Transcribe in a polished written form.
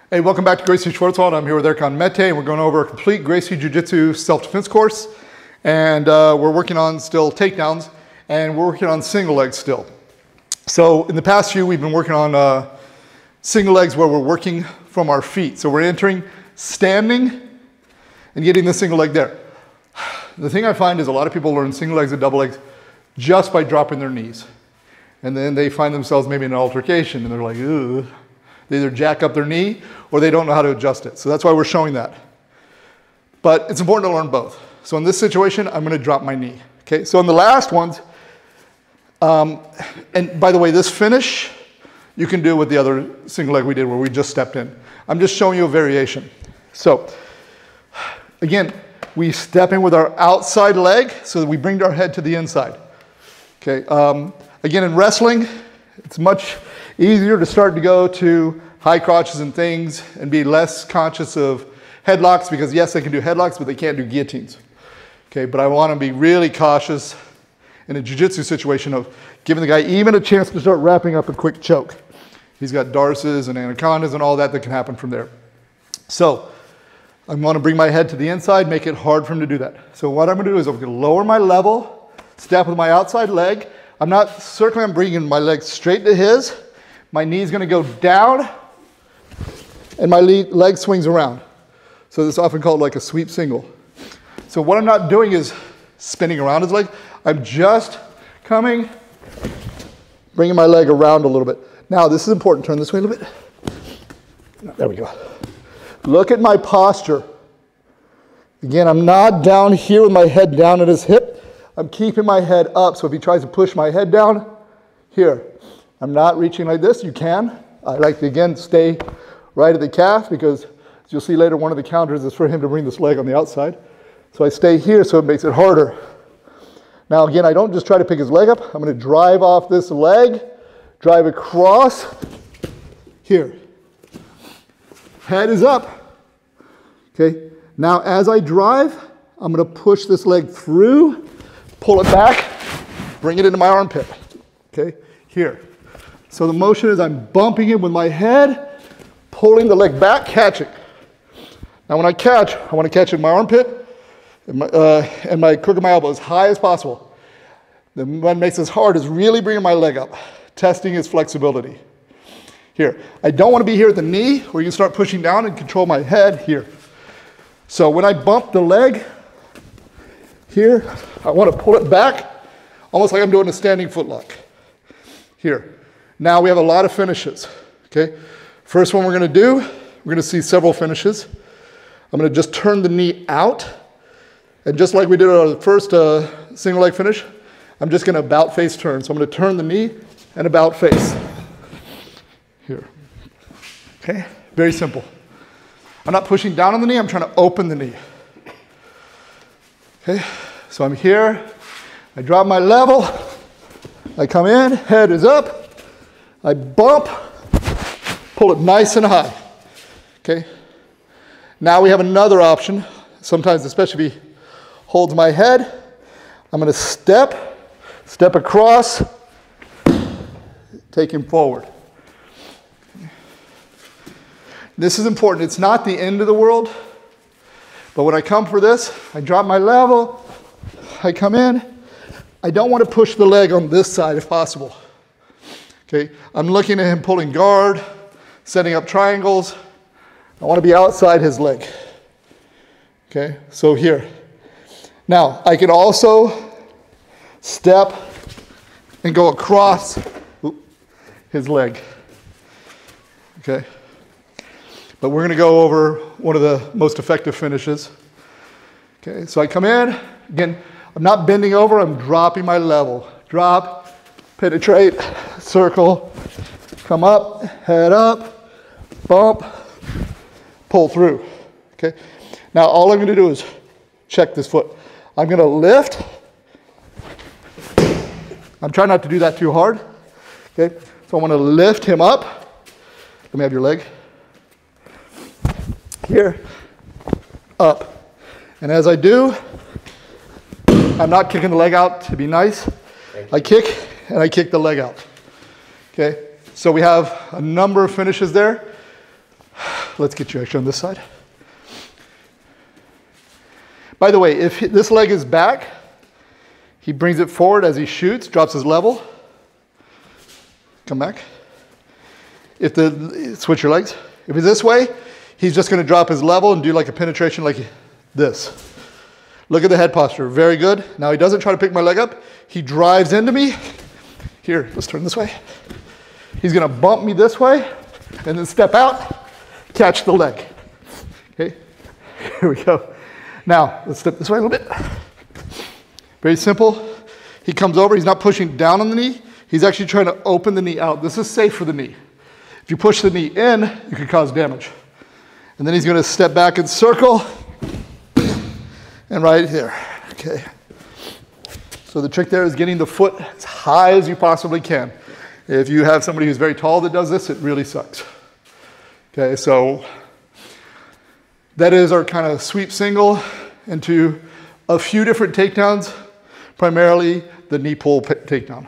Hey, welcome back to Gracie Schwarzwald. I'm here with Eric Mete, and we're going over a complete Gracie Jiu-Jitsu Self-Defense Course. And we're working on still takedowns, and we're working on single legs still. So in the past few, we've been working on single legs where we're working from our feet. So we're entering standing and getting the single leg there. The thing I find is a lot of people learn single legs and double legs just by dropping their knees. And then they find themselves maybe in an altercation, and they're like, ugh. They either jack up their knee or they don't know how to adjust it. So that's why we're showing that. But it's important to learn both. So in this situation, I'm going to drop my knee. Okay, so in the last ones, and by the way, this finish, you can do with the other single leg we did where we just stepped in. I'm just showing you a variation. So again, we step in with our outside leg so that we bring our head to the inside. Okay, again, in wrestling, it's much easier to start to go to high crotches and things and be less conscious of headlocks because yes, they can do headlocks, but they can't do guillotines. Okay, but I want to be really cautious in a jiu-jitsu situation of giving the guy even a chance to start wrapping up a quick choke. He's got darces and anacondas and all that can happen from there. So I want to bring my head to the inside, make it hard for him to do that. So what I'm going to do is I'm going to lower my level, step with my outside leg. I'm not circling, I'm bringing my leg straight to his. My knee's going to go down, and my leg swings around. So this is often called like a sweep single. So what I'm not doing is spinning around his leg. I'm just coming, bringing my leg around a little bit. Now this is important. Turn this way a little bit. There we go. Look at my posture. Again, I'm not down here with my head down at his hip. I'm keeping my head up. So if he tries to push my head down, here. I'm not reaching like this. You can. I like to, again, stay right at the calf because, as you'll see later, one of the counters is for him to bring this leg on the outside. So I stay here so it makes it harder. Now, again, I don't just try to pick his leg up. I'm going to drive off this leg, drive across, here. Head is up. Okay. Now, as I drive, I'm going to push this leg through, pull it back, bring it into my armpit. Okay. Here. So the motion is I'm bumping it with my head, pulling the leg back, catching. Now when I catch, I want to catch in my armpit and my crook of my elbow as high as possible. Then what makes this hard is really bringing my leg up, testing its flexibility. Here. I don't want to be here at the knee where you can start pushing down and control my head here. So when I bump the leg here, I want to pull it back almost like I'm doing a standing footlock. Here. Now we have a lot of finishes, okay? First one we're going to do, we're going to see several finishes. I'm going to just turn the knee out. And just like we did on the first single leg finish, I'm just going to about face turn. So I'm going to turn the knee and about face. Here. Okay? Very simple. I'm not pushing down on the knee, I'm trying to open the knee. Okay? So I'm here, I drop my level, I come in, head is up, I bump, pull it nice and high, okay? Now we have another option. Sometimes, especially if he holds my head, I'm gonna step across, take him forward. This is important. It's not the end of the world, but when I come for this, I drop my level, I come in. I don't want to push the leg on this side if possible. Okay, I'm looking at him pulling guard, setting up triangles. I want to be outside his leg. Okay, so here. Now, I can also step and go across his leg. Okay, but we're going to go over one of the most effective finishes. Okay, so I come in, again, I'm not bending over, I'm dropping my level. Drop, penetrate, circle, come up, head up, bump, pull through. Okay. Now all I'm going to do is check this foot. I'm going to lift. I'm trying not to do that too hard. Okay. So I want to lift him up. Let me have your leg. Here, up. And as I do, I'm not kicking the leg out to be nice. I kick and I kick the leg out. Okay, so we have a number of finishes there. let's get you actually on this side. By the way, if this leg is back, he brings it forward as he shoots, drops his level. Come back. Switch your legs. If he's this way, he's just going to drop his level and do like a penetration like this. Look at the head posture, very good. Now he doesn't try to pick my leg up. He drives into me. Here, let's turn this way. He's going to bump me this way and then step out, catch the leg. Okay, here we go. Now, let's step this way a little bit. Very simple. He comes over, he's not pushing down on the knee. He's actually trying to open the knee out. This is safe for the knee. If you push the knee in, you can cause damage. And then he's going to step back and circle. And right here, okay. So the trick there is getting the foot as high as you possibly can. If you have somebody who's very tall that does this, it really sucks. Okay, so that is our kind of sweep single into a few different takedowns, primarily the knee pull takedown.